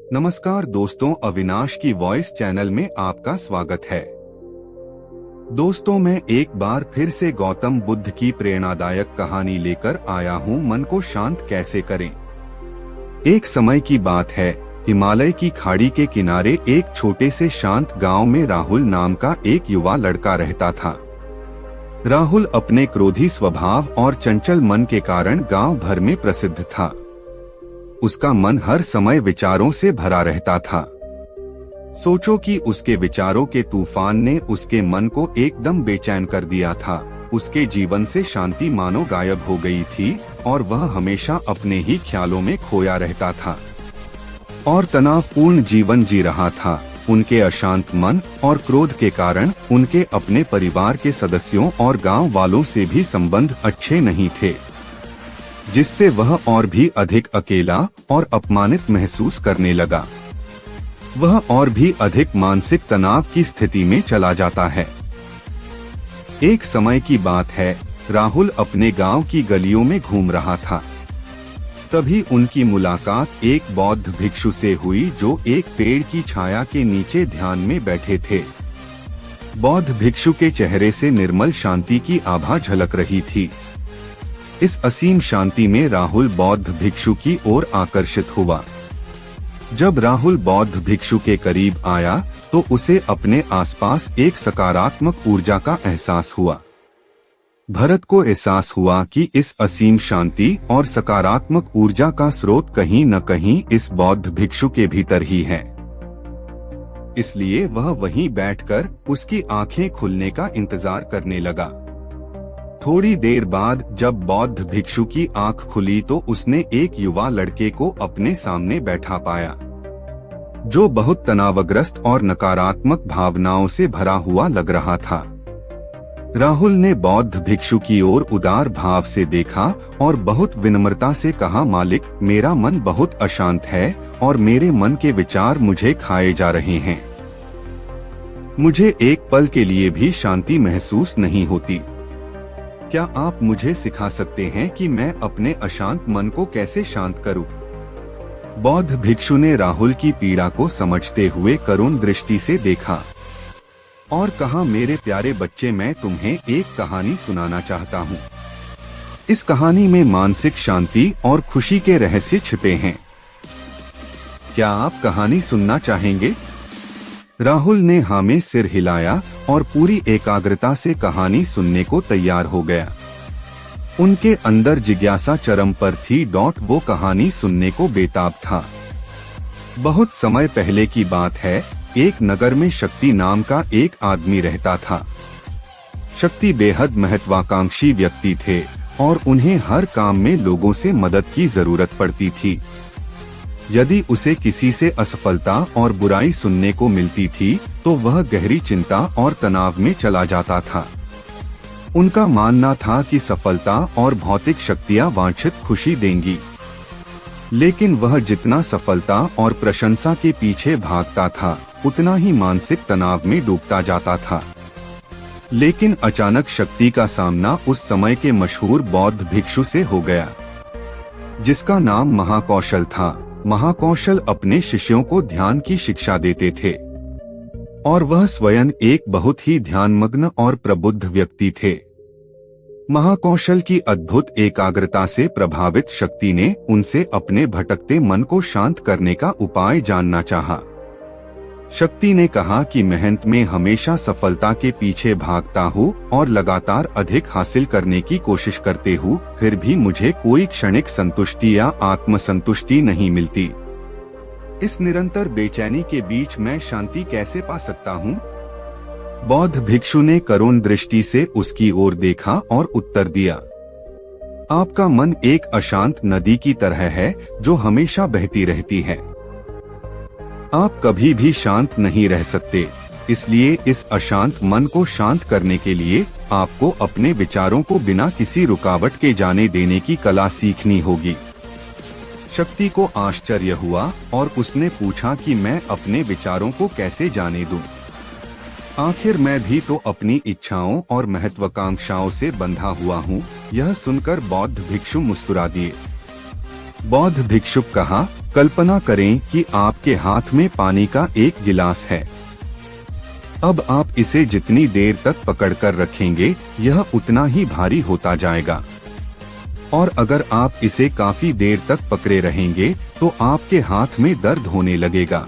नमस्कार दोस्तों, अविनाश की वॉइस चैनल में आपका स्वागत है। दोस्तों, मैं एक बार फिर से गौतम बुद्ध की प्रेरणादायक कहानी लेकर आया हूँ। मन को शांत कैसे करें। एक समय की बात है, हिमालय की खाड़ी के किनारे एक छोटे से शांत गांव में राहुल नाम का एक युवा लड़का रहता था। राहुल अपने क्रोधी स्वभाव और चंचल मन के कारण गांव भर में प्रसिद्ध था। उसका मन हर समय विचारों से भरा रहता था। सोचो कि उसके विचारों के तूफान ने उसके मन को एकदम बेचैन कर दिया था। उसके जीवन से शांति मानो गायब हो गई थी और वह हमेशा अपने ही ख्यालों में खोया रहता था और तनावपूर्ण जीवन जी रहा था। उनके अशांत मन और क्रोध के कारण उनके अपने परिवार के सदस्यों और गांव वालों से भी संबंध अच्छे नहीं थे, जिससे वह और भी अधिक अकेला और अपमानित महसूस करने लगा। वह और भी अधिक मानसिक तनाव की स्थिति में चला जाता है। एक समय की बात है, राहुल अपने गांव की गलियों में घूम रहा था। तभी उनकी मुलाकात एक बौद्ध भिक्षु से हुई जो एक पेड़ की छाया के नीचे ध्यान में बैठे थे। बौद्ध भिक्षु के चेहरे से निर्मल शांति की आभा झलक रही थी। इस असीम शांति में राहुल बौद्ध भिक्षु की ओर आकर्षित हुआ। जब राहुल बौद्ध भिक्षु के करीब आया तो उसे अपने आसपास एक सकारात्मक ऊर्जा का एहसास हुआ। भरत को एहसास हुआ कि इस असीम शांति और सकारात्मक ऊर्जा का स्रोत कहीं न कहीं इस बौद्ध भिक्षु के भीतर ही है। इसलिए वह वहीं बैठकर उसकी आंखें खुलने का इंतजार करने लगा। थोड़ी देर बाद जब बौद्ध भिक्षु की आंख खुली तो उसने एक युवा लड़के को अपने सामने बैठा पाया, जो बहुत तनावग्रस्त और नकारात्मक भावनाओं से भरा हुआ लग रहा था। राहुल ने बौद्ध भिक्षु की ओर उदार भाव से देखा और बहुत विनम्रता से कहा, मालिक, मेरा मन बहुत अशांत है और मेरे मन के विचार मुझे खाए जा रहे हैं। मुझे एक पल के लिए भी शांति महसूस नहीं होती। क्या आप मुझे सिखा सकते हैं कि मैं अपने अशांत मन को कैसे शांत करूं? बौद्ध भिक्षु ने राहुल की पीड़ा को समझते हुए करुण दृष्टि से देखा और कहा, मेरे प्यारे बच्चे, मैं तुम्हें एक कहानी सुनाना चाहता हूँ। इस कहानी में मानसिक शांति और खुशी के रहस्य छिपे हैं। क्या आप कहानी सुनना चाहेंगे? राहुल ने हाँ में सिर हिलाया और पूरी एकाग्रता से कहानी सुनने को तैयार हो गया। उनके अंदर जिज्ञासा चरम पर थी। वो कहानी सुनने को बेताब था। बहुत समय पहले की बात है, एक नगर में शक्ति नाम का एक आदमी रहता था। शक्ति बेहद महत्वाकांक्षी व्यक्ति थे और उन्हें हर काम में लोगों से मदद की जरूरत पड़ती थी। यदि उसे किसी से असफलता और बुराई सुनने को मिलती थी तो वह गहरी चिंता और तनाव में चला जाता था। उनका मानना था कि सफलता और भौतिक शक्तियां वांछित खुशी देंगी, लेकिन वह जितना सफलता और प्रशंसा के पीछे भागता था उतना ही मानसिक तनाव में डूबता जाता था। लेकिन अचानक शक्ति का सामना उस समय के मशहूर बौद्ध भिक्षु से हो गया, जिसका नाम महाकौशल था। महाकौशल अपने शिष्यों को ध्यान की शिक्षा देते थे और वह स्वयं एक बहुत ही ध्यानमग्न और प्रबुद्ध व्यक्ति थे। महाकौशल की अद्भुत एकाग्रता से प्रभावित शक्ति ने उनसे अपने भटकते मन को शांत करने का उपाय जानना चाहा। शक्ति ने कहा कि मेहनत में हमेशा सफलता के पीछे भागता हूँ और लगातार अधिक हासिल करने की कोशिश करते हूँ, फिर भी मुझे कोई क्षणिक संतुष्टि या आत्मसंतुष्टि नहीं मिलती। इस निरंतर बेचैनी के बीच मैं शांति कैसे पा सकता हूँ? बौद्ध भिक्षु ने करुण दृष्टि से उसकी ओर देखा और उत्तर दिया, आपका मन एक अशांत नदी की तरह है जो हमेशा बहती रहती है। आप कभी भी शांत नहीं रह सकते। इसलिए इस अशांत मन को शांत करने के लिए आपको अपने विचारों को बिना किसी रुकावट के जाने देने की कला सीखनी होगी। शक्ति को आश्चर्य हुआ और उसने पूछा कि मैं अपने विचारों को कैसे जाने दूं? आखिर मैं भी तो अपनी इच्छाओं और महत्वाकांक्षाओं से बंधा हुआ हूँ। यह सुनकर बौद्ध भिक्षु मुस्कुरा दिए। बौद्ध भिक्षुक कहा, कल्पना करें कि आपके हाथ में पानी का एक गिलास है। अब आप इसे जितनी देर तक पकड़कर रखेंगे, यह उतना ही भारी होता जाएगा। और अगर आप इसे काफी देर तक पकड़े रहेंगे तो आपके हाथ में दर्द होने लगेगा।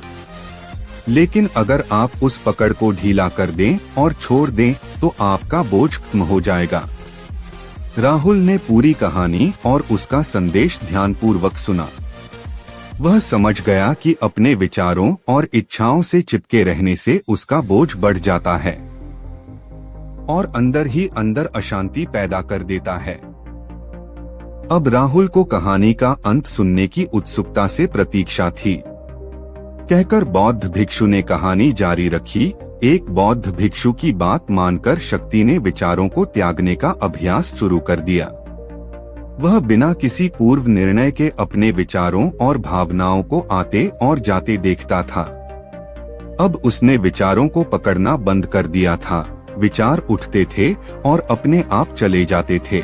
लेकिन अगर आप उस पकड़ को ढीला कर दें और छोड़ दें तो आपका बोझ खत्म हो जाएगा। राहुल ने पूरी कहानी और उसका संदेश ध्यानपूर्वक सुना। वह समझ गया कि अपने विचारों और इच्छाओं से चिपके रहने से उसका बोझ बढ़ जाता है और अंदर ही अंदर अशांति पैदा कर देता है। अब राहुल को कहानी का अंत सुनने की उत्सुकता से प्रतीक्षा थी। कहकर बौद्ध भिक्षु ने कहानी जारी रखी। एक बौद्ध भिक्षु की बात मानकर शक्ति ने विचारों को त्यागने का अभ्यास शुरू कर दिया। वह बिना किसी पूर्व निर्णय के अपने विचारों और भावनाओं को आते और जाते देखता था। अब उसने विचारों को पकड़ना बंद कर दिया था। विचार उठते थे और अपने आप चले जाते थे।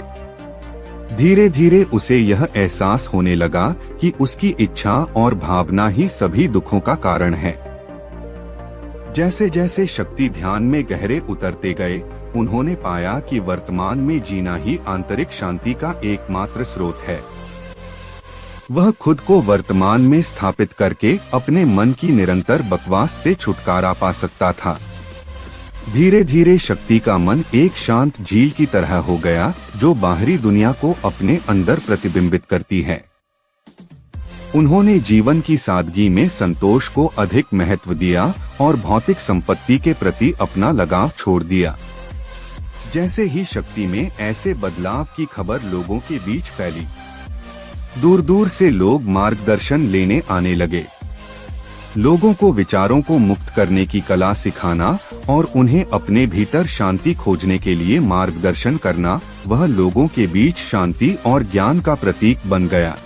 धीरे धीरे उसे यह एहसास होने लगा कि उसकी इच्छा और भावना ही सभी दुखों का कारण है। जैसे जैसे शक्ति ध्यान में गहरे उतरते गए, उन्होंने पाया कि वर्तमान में जीना ही आंतरिक शांति का एकमात्र स्रोत है। वह खुद को वर्तमान में स्थापित करके अपने मन की निरंतर बकवास से छुटकारा पा सकता था। धीरे धीरे शक्ति का मन एक शांत झील की तरह हो गया, जो बाहरी दुनिया को अपने अंदर प्रतिबिंबित करती है। उन्होंने जीवन की सादगी में संतोष को अधिक महत्व दिया और भौतिक संपत्ति के प्रति अपना लगाव छोड़ दिया। जैसे ही शक्ति में ऐसे बदलाव की खबर लोगों के बीच फैली, दूर दूर से लोग मार्गदर्शन लेने आने लगे। लोगों को विचारों को मुक्त करने की कला सिखाना और उन्हें अपने भीतर शांति खोजने के लिए मार्गदर्शन करना, वह लोगों के बीच शांति और ज्ञान का प्रतीक बन गया।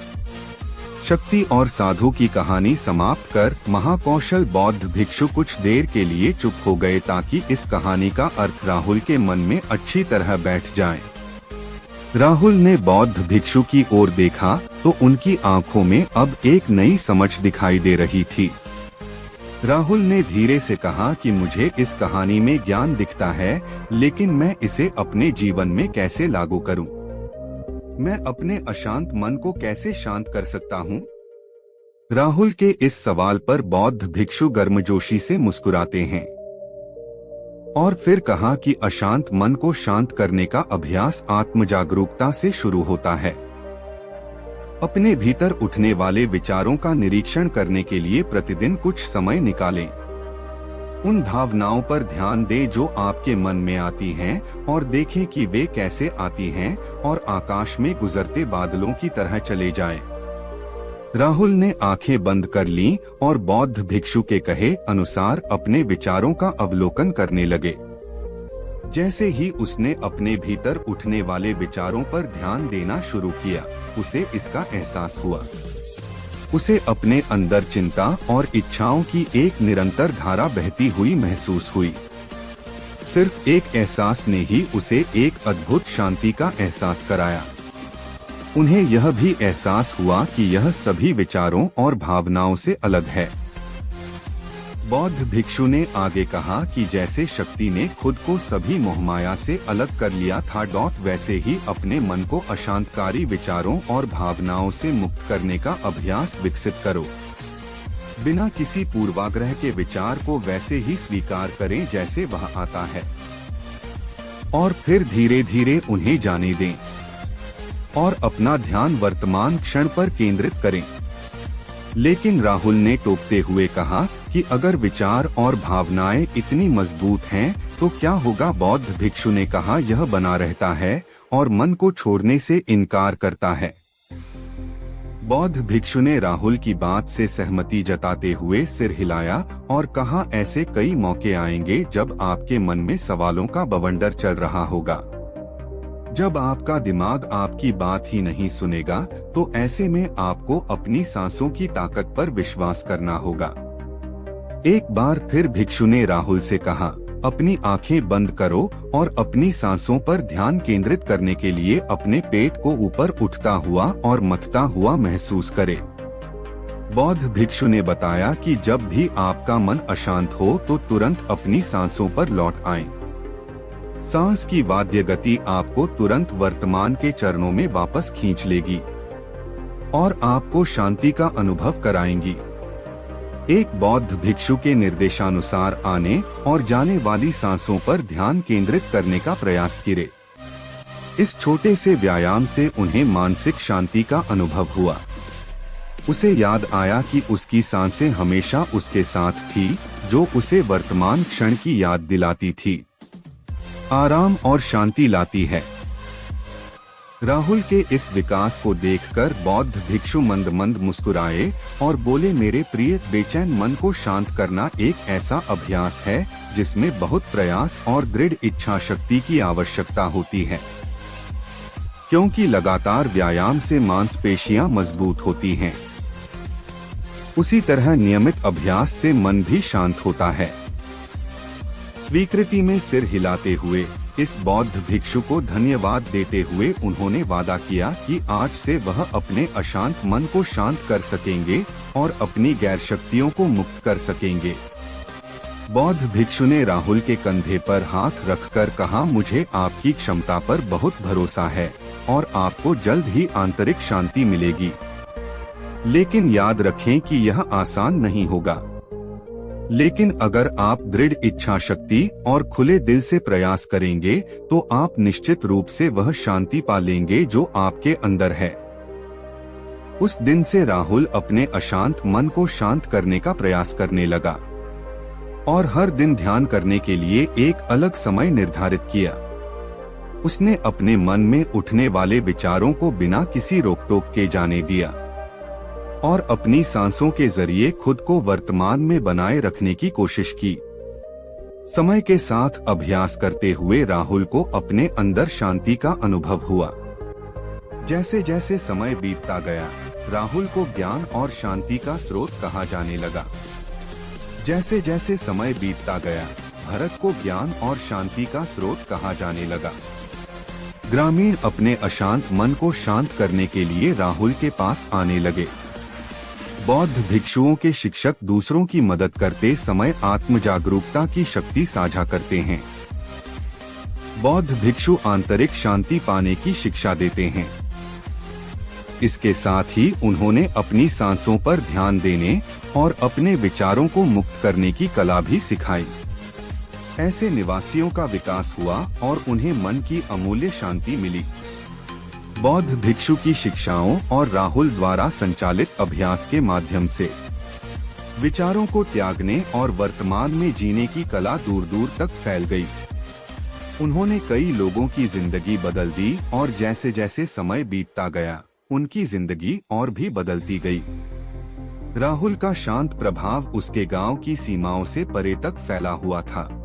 शक्ति और साधु की कहानी समाप्त कर महाकौशल बौद्ध भिक्षु कुछ देर के लिए चुप हो गए ताकि इस कहानी का अर्थ राहुल के मन में अच्छी तरह बैठ जाए। राहुल ने बौद्ध भिक्षु की ओर देखा तो उनकी आंखों में अब एक नई समझ दिखाई दे रही थी। राहुल ने धीरे से कहा कि मुझे इस कहानी में ज्ञान दिखता है, लेकिन मैं इसे अपने जीवन में कैसे लागू करूं? मैं अपने अशांत मन को कैसे शांत कर सकता हूं? राहुल के इस सवाल पर बौद्ध भिक्षु गर्मजोशी से मुस्कुराते हैं और फिर कहा कि अशांत मन को शांत करने का अभ्यास आत्म जागरूकता से शुरू होता है। अपने भीतर उठने वाले विचारों का निरीक्षण करने के लिए प्रतिदिन कुछ समय निकालें। उन भावनाओं पर ध्यान दें जो आपके मन में आती हैं और देखें कि वे कैसे आती हैं और आकाश में गुजरते बादलों की तरह चले जाएं। राहुल ने आंखें बंद कर लीं और बौद्ध भिक्षु के कहे अनुसार अपने विचारों का अवलोकन करने लगे। जैसे ही उसने अपने भीतर उठने वाले विचारों पर ध्यान देना शुरू किया, उसे इसका एहसास हुआ। उसे अपने अंदर चिंता और इच्छाओं की एक निरंतर धारा बहती हुई महसूस हुई। सिर्फ एक एहसास ने ही उसे एक अद्भुत शांति का एहसास कराया। उन्हें यह भी एहसास हुआ कि यह सभी विचारों और भावनाओं से अलग है। बौद्ध भिक्षु ने आगे कहा कि जैसे शक्ति ने खुद को सभी मोहमाया से अलग कर लिया था, वैसे ही अपने मन को अशांतकारी विचारों और भावनाओं से मुक्त करने का अभ्यास विकसित करो। बिना किसी पूर्वाग्रह के विचार को वैसे ही स्वीकार करें जैसे वह आता है और फिर धीरे धीरे उन्हें जाने दें और अपना ध्यान वर्तमान क्षण पर केंद्रित करें। लेकिन राहुल ने टोकते हुए कहा कि अगर विचार और भावनाएं इतनी मजबूत हैं तो क्या होगा? बौद्ध भिक्षु ने कहा यह बना रहता है और मन को छोड़ने से इनकार करता है। बौद्ध भिक्षु ने राहुल की बात से सहमति जताते हुए सिर हिलाया और कहा ऐसे कई मौके आएंगे जब आपके मन में सवालों का बवंडर चल रहा होगा। जब आपका दिमाग आपकी बात ही नहीं सुनेगा तो ऐसे में आपको अपनी सांसों की ताकत पर विश्वास करना होगा। एक बार फिर भिक्षु ने राहुल से कहा अपनी आंखें बंद करो और अपनी सांसों पर ध्यान केंद्रित करने के लिए अपने पेट को ऊपर उठता हुआ और मथता हुआ महसूस करें। बौद्ध भिक्षु ने बताया कि जब भी आपका मन अशांत हो तो तुरंत अपनी सांसों पर लौट आएं। सांस की वाद्य गति आपको तुरंत वर्तमान के चरणों में वापस खींच लेगी और आपको शांति का अनुभव कराएंगी। एक बौद्ध भिक्षु के निर्देशानुसार आने और जाने वाली सांसों पर ध्यान केंद्रित करने का प्रयास किए। इस छोटे से व्यायाम से उन्हें मानसिक शांति का अनुभव हुआ। उसे याद आया कि उसकी सांसें हमेशा उसके साथ थी, जो उसे वर्तमान क्षण की याद दिलाती थी, आराम और शांति लाती है। राहुल के इस विकास को देखकर बौद्ध भिक्षु मंद मंद मुस्कुराए और बोले, मेरे प्रिय बेचैन मन को शांत करना एक ऐसा अभ्यास है जिसमें बहुत प्रयास और दृढ़ इच्छा शक्ति की आवश्यकता होती है, क्योंकि लगातार व्यायाम से मांसपेशियां मजबूत होती हैं। उसी तरह नियमित अभ्यास से मन भी शांत होता है। स्वीकृति में सिर हिलाते हुए इस बौद्ध भिक्षु को धन्यवाद देते हुए उन्होंने वादा किया कि आज से वह अपने अशांत मन को शांत कर सकेंगे और अपनी गैर शक्तियों को मुक्त कर सकेंगे। बौद्ध भिक्षु ने राहुल के कंधे पर हाथ रखकर कहा, मुझे आपकी क्षमता पर बहुत भरोसा है और आपको जल्द ही आंतरिक शांति मिलेगी। लेकिन याद रखें कि यह आसान नहीं होगा। लेकिन अगर आप दृढ़ इच्छा शक्ति और खुले दिल से प्रयास करेंगे तो आप निश्चित रूप से वह शांति पा लेंगे जो आपके अंदर है। उस दिन से राहुल अपने अशांत मन को शांत करने का प्रयास करने लगा और हर दिन ध्यान करने के लिए एक अलग समय निर्धारित किया। उसने अपने मन में उठने वाले विचारों को बिना किसी रोक-टोक के जाने दिया और अपनी सांसों के जरिए खुद को वर्तमान में बनाए रखने की कोशिश की। समय के साथ अभ्यास करते हुए राहुल को अपने अंदर शांति का अनुभव हुआ। जैसे जैसे समय बीतता गया, राहुल को ज्ञान और शांति का स्रोत कहा जाने लगा। जैसे जैसे समय बीतता गया, भरत को ज्ञान और शांति का स्रोत कहा जाने लगा। ग्रामीण अपने अशांत मन को शांत करने के लिए राहुल के पास आने लगे। बौद्ध भिक्षुओं के शिक्षक दूसरों की मदद करते समय आत्म जागरूकता की शक्ति साझा करते हैं। बौद्ध भिक्षु आंतरिक शांति पाने की शिक्षा देते हैं। इसके साथ ही उन्होंने अपनी सांसों पर ध्यान देने और अपने विचारों को मुक्त करने की कला भी सिखाई। ऐसे निवासियों का विकास हुआ और उन्हें मन की अमूल्य शांति मिली। बौद्ध भिक्षु की शिक्षाओं और राहुल द्वारा संचालित अभ्यास के माध्यम से विचारों को त्यागने और वर्तमान में जीने की कला दूर दूर तक फैल गई। उन्होंने कई लोगों की जिंदगी बदल दी और जैसे जैसे समय बीतता गया, उनकी जिंदगी और भी बदलती गई। राहुल का शांत प्रभाव उसके गांव की सीमाओं से परे तक फैला हुआ था।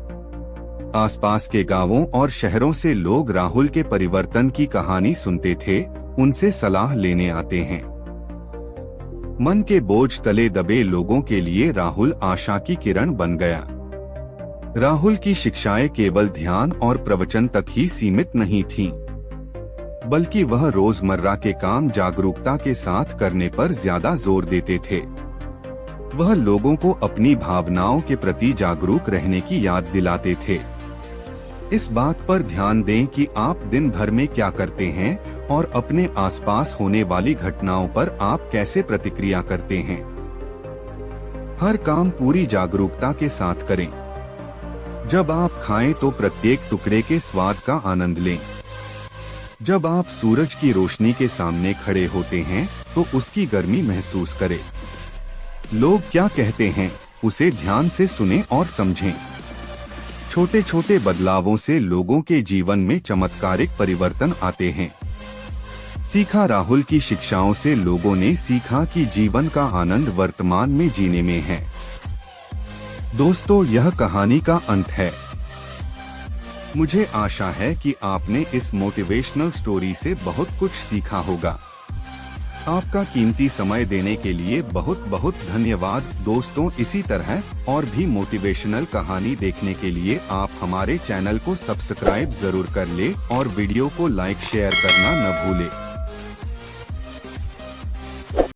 आसपास के गांवों और शहरों से लोग राहुल के परिवर्तन की कहानी सुनते थे, उनसे सलाह लेने आते हैं। मन के बोझ तले दबे लोगों के लिए राहुल आशा की किरण बन गया। राहुल की शिक्षाएं केवल ध्यान और प्रवचन तक ही सीमित नहीं थीं, बल्कि वह रोजमर्रा के काम जागरूकता के साथ करने पर ज्यादा जोर देते थे। वह लोगों को अपनी भावनाओं के प्रति जागरूक रहने की याद दिलाते थे। इस बात पर ध्यान दें कि आप दिन भर में क्या करते हैं और अपने आसपास होने वाली घटनाओं पर आप कैसे प्रतिक्रिया करते हैं। हर काम पूरी जागरूकता के साथ करें। जब आप खाएं तो प्रत्येक टुकड़े के स्वाद का आनंद लें। जब आप सूरज की रोशनी के सामने खड़े होते हैं तो उसकी गर्मी महसूस करें। लोग क्या कहते हैं, उसे ध्यान से सुनें और समझें। छोटे छोटे बदलावों से लोगों के जीवन में चमत्कारिक परिवर्तन आते हैं। सीखा राहुल की शिक्षाओं से लोगों ने सीखा कि जीवन का आनंद वर्तमान में जीने में है। दोस्तों, यह कहानी का अंत है। मुझे आशा है कि आपने इस मोटिवेशनल स्टोरी से बहुत कुछ सीखा होगा। आपका कीमती समय देने के लिए बहुत बहुत धन्यवाद। दोस्तों, इसी तरह और भी मोटिवेशनल कहानी देखने के लिए आप हमारे चैनल को सब्सक्राइब जरूर कर ले और वीडियो को लाइक शेयर करना न भूले।